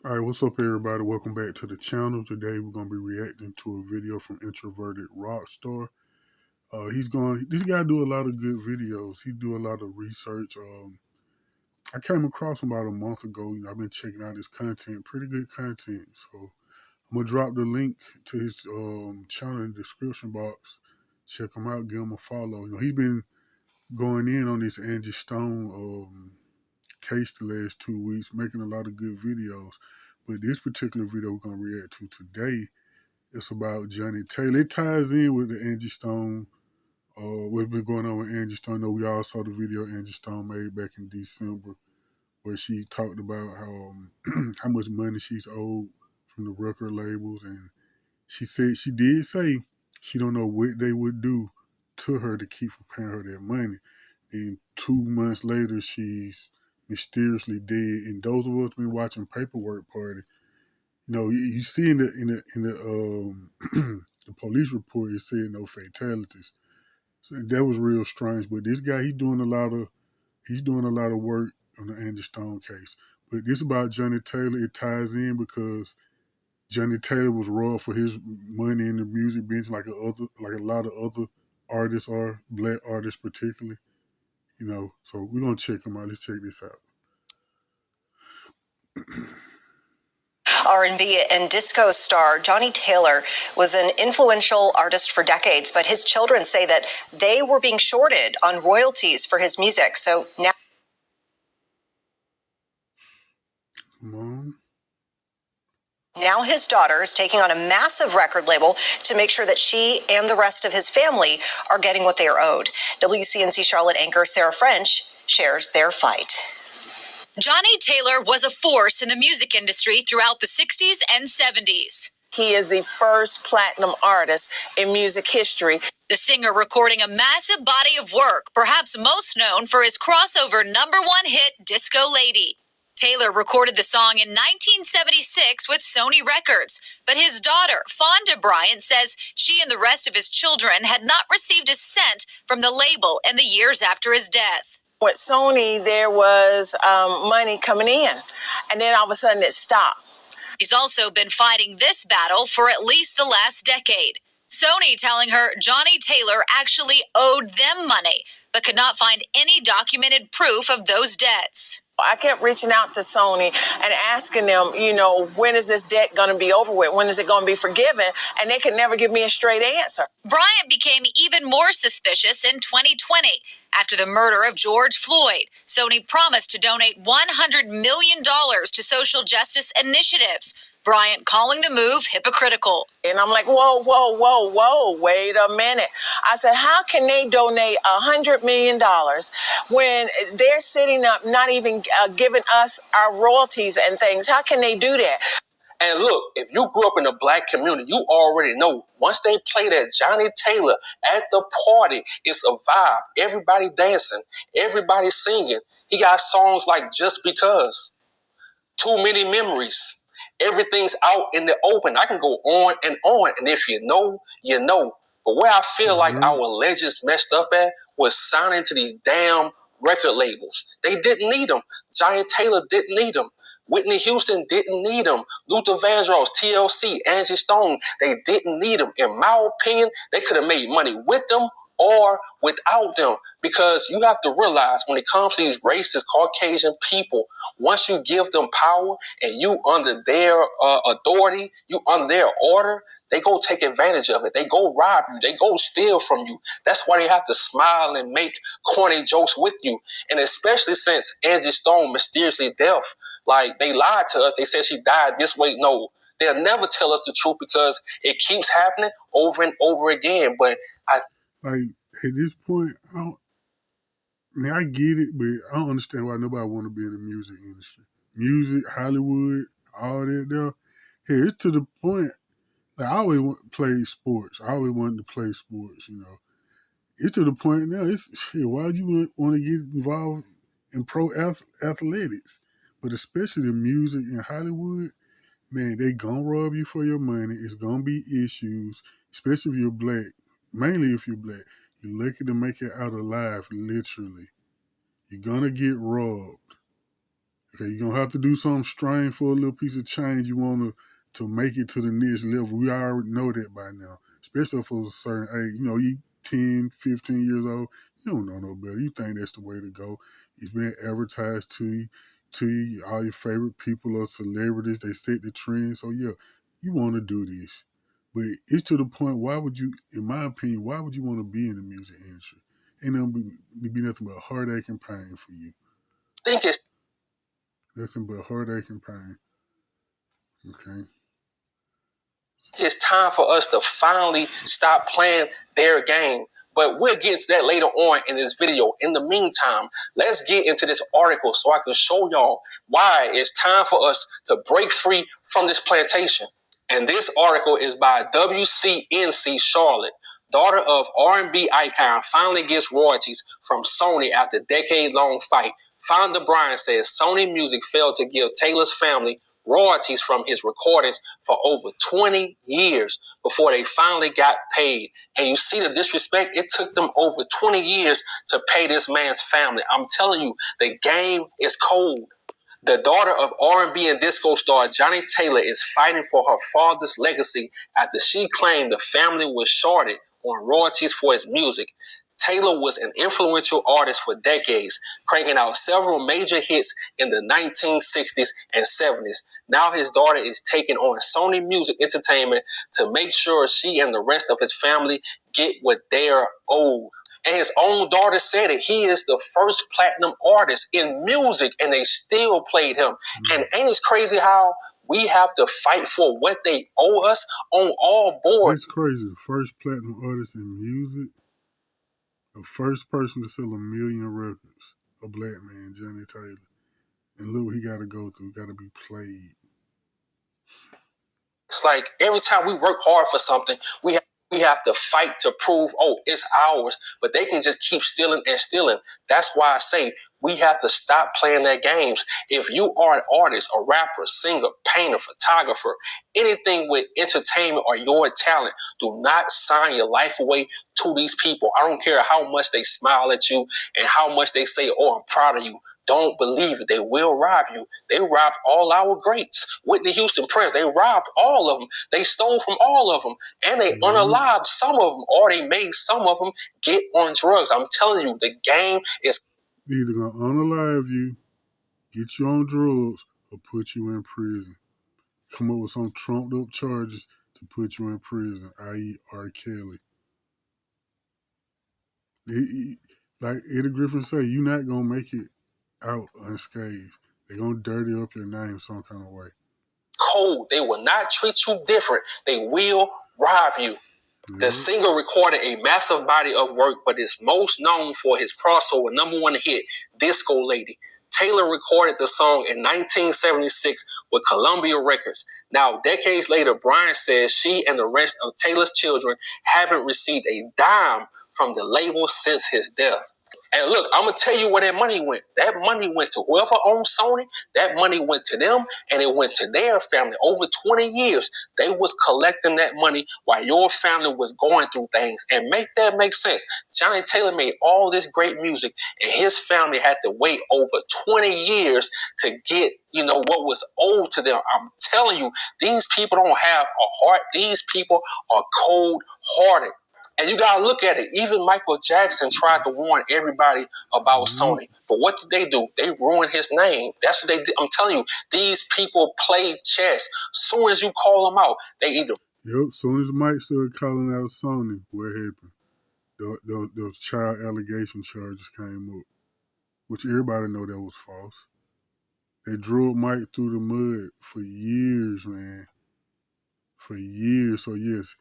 All right, what's up, everybody? Welcome back to the channel. Today, we're gonna be reacting to a video from Introverted Rockstar. This guy do a lot of good videos. He do a lot of research. I came across him about a month ago. I've been checking out his content, pretty good content. So I'm gonna drop the link to his channel in the description box. Check him out, give him a follow. He's been going in on this Angie Stone case the last 2 weeks, making a lot of good videos. But this particular video we're gonna react to today, it's about Johnny Taylor. It ties in with the Angie Stone, what's been going on with Angie Stone. We all saw the video Angie Stone made back in December, where she talked about how how much money she's owed from the record labels, and she did say she don't know what they would do to her to keep from paying her that money. And 2 months later, she's mysteriously dead. And those of us been watching Paperwork Party, you see in the the police report, it said no fatalities. So that was real strange. But this guy, he's doing a lot of work on the Angie Stone case. But this about Johnny Taylor, it ties in because Johnny Taylor was robbed for his money in the music business, like a lot of other artists are, black artists particularly. So we're gonna check him out. Let's check this out. R&B and disco star Johnny Taylor was an influential artist for decades, but his children say that they were being shorted on royalties for his music. So now, Come on. now his daughter is taking on a massive record label to make sure that she and the rest of his family are getting what they are owed. WCNC Charlotte anchor Sarah French shares their fight. Johnny Taylor was a force in the music industry throughout the 60s and 70s. He is the first platinum artist in music history. The singer recording a massive body of work, perhaps most known for his crossover #1 hit, Disco Lady. Taylor recorded the song in 1976 with Sony Records, but his daughter, Fonda Bryant, says she and the rest of his children had not received a cent from the label in the years after his death. With Sony, there was money coming in, and then all of a sudden it stopped. He's also been fighting this battle for at least the last decade. Sony telling her Johnny Taylor actually owed them money, but could not find any documented proof of those debts. I kept reaching out to Sony and asking them, when is this debt going to be over with? When is it going to be forgiven? And they could never give me a straight answer. Bryant became even more suspicious in 2020. After the murder of George Floyd, Sony promised to donate $100 million to social justice initiatives. Bryant calling the move hypocritical. And I'm like, whoa, wait a minute. I said, how can they donate $100 million when they're sitting up, not even giving us our royalties and things? How can they do that? And look, if you grew up in the black community, you already know once they play that Johnny Taylor at the party, it's a vibe. Everybody dancing, everybody singing. He got songs like Just Because, Too Many Memories. Everything's out in the open. I can go on. And if you know, you know. But where I feel like our legends messed up at was signing to these damn record labels. They didn't need them. Johnny Taylor didn't need them. Whitney Houston didn't need them. Luther Vandross, TLC, Angie Stone, they didn't need them. In my opinion, they could have made money with them or without them, because you have to realize when it comes to these racist Caucasian people, once you give them power and you under their authority, you under their order, they go take advantage of it. They go rob you. They go steal from you. That's why they have to smile and make corny jokes with you. And especially since Angie Stone mysteriously deaf, like they lied to us. They said she died this way. No, they'll never tell us the truth because it keeps happening over and over again. But at this point, I get it, but I don't understand why nobody want to be in the music industry. Music, Hollywood, all that there. Hey, it's to the point. Like, I always play sports. I always wanted to play sports, It's to the point now, why would you want to get involved in pro athletics? But especially the music in Hollywood, man, they gonna rob you for your money. It's gonna be issues, especially if you're black. Mainly if you're black. You're lucky to make it out alive, literally. You're gonna get robbed. Okay, you're gonna have to do something strange for a little piece of change. You want to make it to the next level. We already know that by now, especially for a certain age. You 10, 15 years old, you don't know no better. You think that's the way to go. It's been advertised to you. All your favorite people are celebrities. They set the trend. So yeah, you want to do this. But it's to the point, why would you, in my opinion, why would you want to be in the music industry? Ain't gonna be nothing but heartache and pain for you. I think it's Nothing but heartache and pain. Okay. It's time for us to finally stop playing their game. But we'll get to that later on in this video. In the meantime, let's get into this article so I can show y'all why it's time for us to break free from this plantation. And this article is by WCNC Charlotte. Daughter of R&B icon finally gets royalties from Sony after decade-long fight. Founder Brian says Sony Music failed to give Taylor's family royalties from his recordings for over 20 years before they finally got paid. And you see the disrespect? It took them over 20 years to pay this man's family. I'm telling you, the game is cold. The daughter of R&B and disco star Johnny Taylor is fighting for her father's legacy after she claimed the family was shorted on royalties for his music. Taylor was an influential artist for decades, cranking out several major hits in the 1960s and 70s. Now his daughter is taking on Sony Music Entertainment to make sure she and the rest of his family get what they're owed. And his own daughter said it. He is the first platinum artist in music, and they still played him. And ain't it crazy how we have to fight for what they owe us on all boards? It's crazy. The first platinum artist in music, the first person to sell 1 million records, a black man, Johnny Taylor. And look what he got to go through. Got to be played. It's like every time we work hard for something, we have to fight to prove, oh, it's ours. But they can just keep stealing and stealing. That's why I say we have to stop playing their games. If you are an artist, a rapper, singer, painter, photographer, anything with entertainment or your talent, do not sign your life away to these people. I don't care how much they smile at you and how much they say, oh, I'm proud of you. Don't believe it. They will rob you. They robbed all our greats. Whitney Houston, Prince, they robbed all of them. They stole from all of them. And they unalived some of them, or they made some of them get on drugs. I'm telling you, the game is either going to unalive you, get you on drugs, or put you in prison. Come up with some trumped up charges to put you in prison, i.e. R. Kelly. Like Eddie Griffin say, you're not going to make it out unscathed. They're going to dirty up your name some kind of way. cold. They will not treat you different. They will rob you. The singer recorded a massive body of work, but is most known for his crossover #1 hit, Disco Lady. Taylor recorded the song in 1976 with Columbia Records. Now, decades later, Brian says she and the rest of Taylor's children haven't received a dime from the label since his death. And look, I'm going to tell you where that money went. That money went to whoever owned Sony. That money went to them, and it went to their family. Over 20 years, they was collecting that money while your family was going through things. And make that make sense. Johnny Taylor made all this great music, and his family had to wait over 20 years to get, what was owed to them. I'm telling you, these people don't have a heart. These people are cold-hearted. And you got to look at it. Even Michael Jackson tried to warn everybody about Sony. But what did they do? They ruined his name. That's what they did. I'm telling you, these people play chess. Soon as you call them out, they either... Yep, soon as Mike started calling out Sony, what happened? Those child allegation charges came up, which everybody know that was false. They drove Mike through the mud for years, man. For years. So, yes.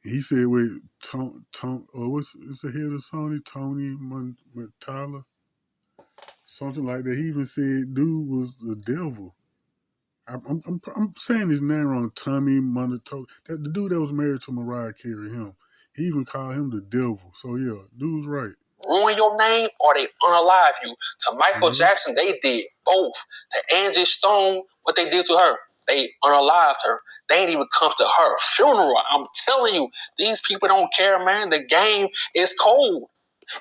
He said, wait, what's the head of Sony? Tony Montana? Something like that. He even said dude was the devil. I'm saying his name wrong. Tommy Montana. The dude that was married to Mariah Carey, him. He even called him the devil. So, yeah, dude's right. Ruin your name or they unalive you. To Michael Jackson, they did both. To Angie Stone, what they did to her, they unalived her. They ain't even come to her funeral. I'm telling you, these people don't care, man. The game is cold.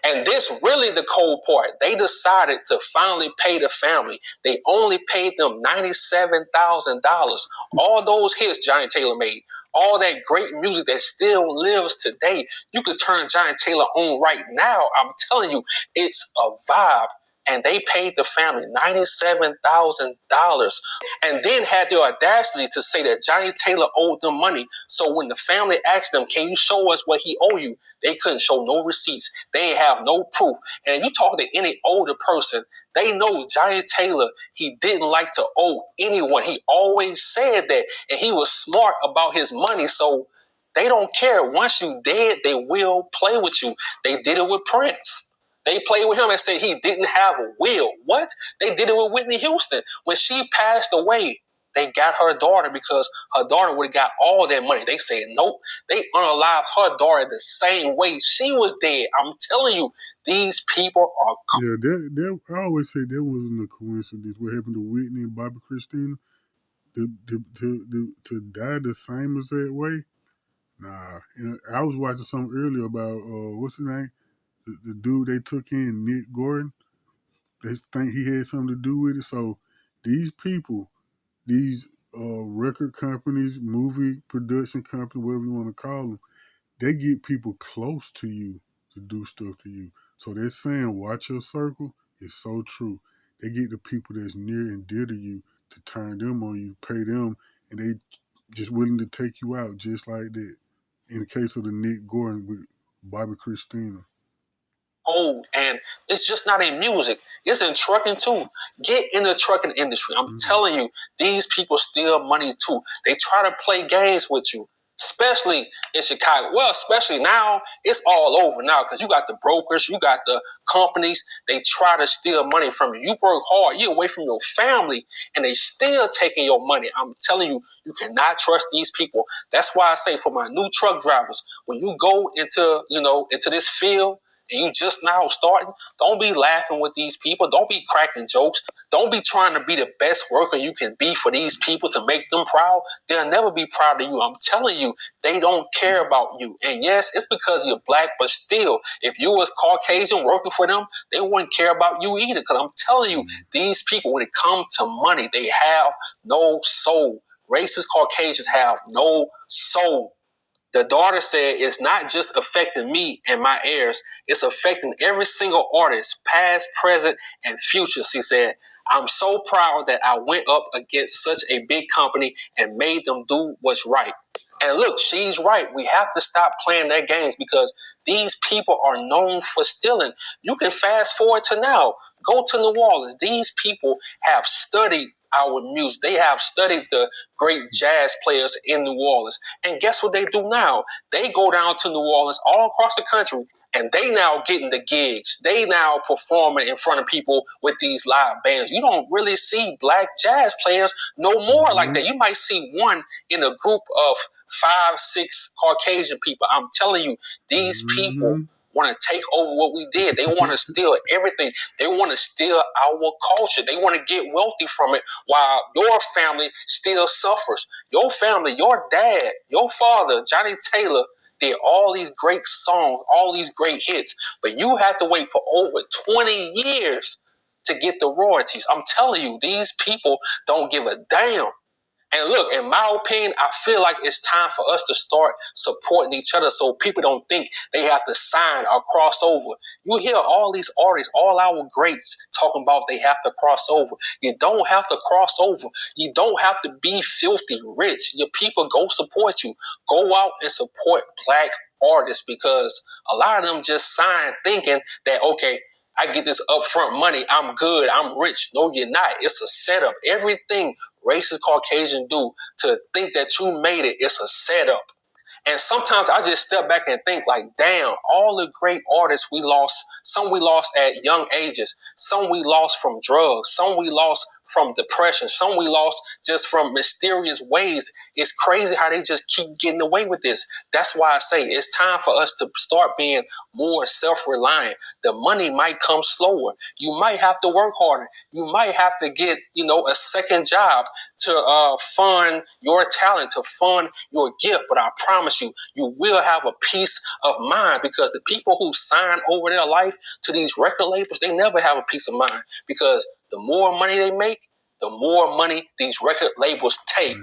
And this really the cold part. They decided to finally pay the family. They only paid them $97,000. All those hits Johnny Taylor made, all that great music that still lives today, you could turn Johnny Taylor on right now. I'm telling you, it's a vibe. And they paid the family $97,000 and then had the audacity to say that Johnny Taylor owed them money. So when the family asked them, can you show us what he owe you? They couldn't show no receipts. They have no proof. And you talk to any older person, they know Johnny Taylor, he didn't like to owe anyone. He always said that, and he was smart about his money. So they don't care. Once you dead, they will play with you. They did it with Prince. They played with him and said he didn't have a will. What? They did it with Whitney Houston. When she passed away, they got her daughter because her daughter would have got all that money. They said, nope. They unalived her daughter the same way she was dead. I'm telling you, these people are... Yeah, I always say that wasn't a coincidence. What happened to Whitney and Bobby Christina? To die the same as that way? Nah. And I was watching something earlier about, what's his name? The dude they took in, Nick Gordon, they think he had something to do with it. So these people, these record companies, movie production companies, whatever you want to call them, they get people close to you to do stuff to you. So they're saying, watch your circle. It's so true. They get the people that's near and dear to you to turn them on you, pay them, and they just willing to take you out just like that. In the case of the Nick Gordon with Bobby Christina. Old, and it's just not in music, it's in trucking too. Get in the trucking industry. I'm telling you, these people steal money too. They try to play games with you, especially in Chicago. Well, especially now, it's all over now because you got the brokers, you got the companies. They try to steal money from you. You work hard, you're away from your family, and they still taking your money. I'm telling you, you cannot trust these people. That's why I say for my new truck drivers, when you go into this field, and you just now starting, don't be laughing with these people. Don't be cracking jokes. Don't be trying to be the best worker you can be for these people to make them proud. They'll never be proud of you. I'm telling you, they don't care about you. And yes, it's because you're black, but still, if you was Caucasian working for them, they wouldn't care about you either. Because I'm telling you, these people, when it comes to money, they have no soul. Racist Caucasians have no soul. The daughter said, it's not just affecting me and my heirs, it's affecting every single artist, past, present, and future. She said, I'm so proud that I went up against such a big company and made them do what's right. And look, she's right. We have to stop playing their games because these people are known for stealing. You can fast forward to now. Go to New Orleans. These people have studied our music. They have studied the great jazz players in New Orleans. And guess what they do now? They go down to New Orleans all across the country and they now getting the gigs. They now performing in front of people with these live bands. You don't really see black jazz players no more like that. You might see one in a group of 5, 6 Caucasian people. I'm telling you, these people want to take over what we did. They want to steal everything. They want to steal our culture. They want to get wealthy from it while your family still suffers. Your family, your dad, your father, Johnny Taylor, did all these great songs, all these great hits, but you have to wait for over 20 years to get the royalties. I'm telling you, these people don't give a damn. And look, in my opinion, I feel like it's time for us to start supporting each other so people don't think they have to sign or cross over. You hear all these artists, all our greats talking about they have to cross over. You don't have to cross over. You don't have to be filthy rich. Your people go support you. Go out and support black artists because a lot of them just sign thinking that, okay, I get this upfront money. I'm good. I'm rich. No, you're not. It's a setup. Everything racist Caucasian do to think that you made it, it's a setup. And sometimes I just step back and think like, damn, all the great artists we lost Some we lost at young ages. Some we lost from drugs. Some we lost from depression. Some we lost just from mysterious ways. It's crazy how they just keep getting away with this. That's why I say it's time for us to start being more self-reliant. The money might come slower. You might have to work harder. You might have to get, a second job to fund your talent, to fund your gift. But I promise you, you will have a peace of mind, because the people who sign over their life to these record labels, they never have a peace of mind, because the more money they make, the more money these record labels take.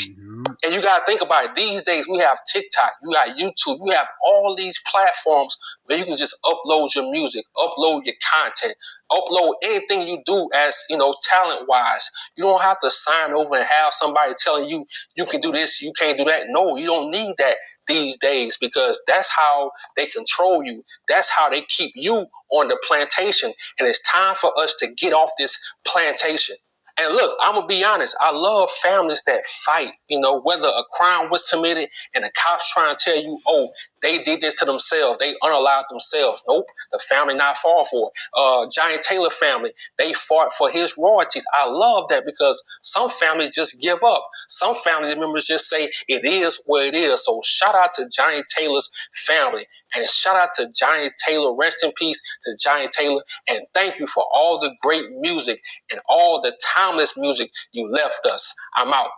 And you got to think about it. These days, we have TikTok, you got YouTube, you have all these platforms where you can just upload your music, upload your content, upload anything you do as, talent-wise. You don't have to sign over and have somebody telling you, you can do this, you can't do that. No, you don't need that these days, because that's how they control you. That's how they keep you on the plantation. And it's time for us to get off this plantation. And look, I'm going to be honest. I love families that fight, whether a crime was committed and the cops trying to tell you, oh, they did this to themselves. They unalived themselves. Nope, the family not fall for it. Johnny Taylor family, they fought for his royalties. I love that, because some families just give up. Some family members just say it is what it is. So shout out to Johnny Taylor's family. And shout out to Johnny Taylor. Rest in peace to Johnny Taylor. And thank you for all the great music and all the timeless music you left us. I'm out.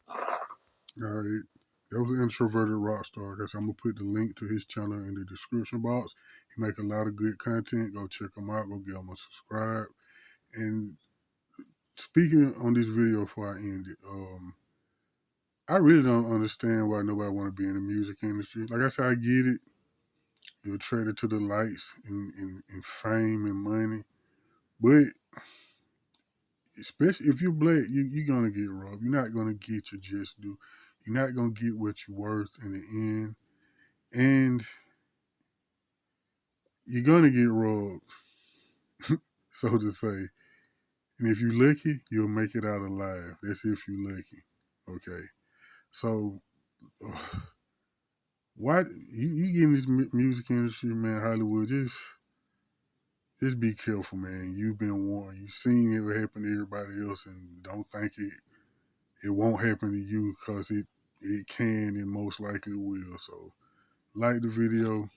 All right. That was an introverted rock star. I guess I'm going to put the link to his channel in the description box. He make a lot of good content. Go check him out. Go give him a subscribe. And speaking on this video before I end it, I really don't understand why nobody want to be in the music industry. Like I said, I get it. You're attracted to the lights and fame and money. But especially if you're black, you're going to get robbed. You're not going to get your just due. You're not going to get what you're worth in the end. And you're going to get robbed, so to say. And if you're lucky, you'll make it out alive. That's if you're lucky. Okay. So, why you get in this music industry, man, Hollywood, just be careful, man. You've been warned. You've seen it happen to everybody else, and don't think it won't happen to you, because it can and most likely will. So like the video,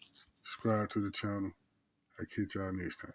subscribe to the channel. I'll catch y'all next time.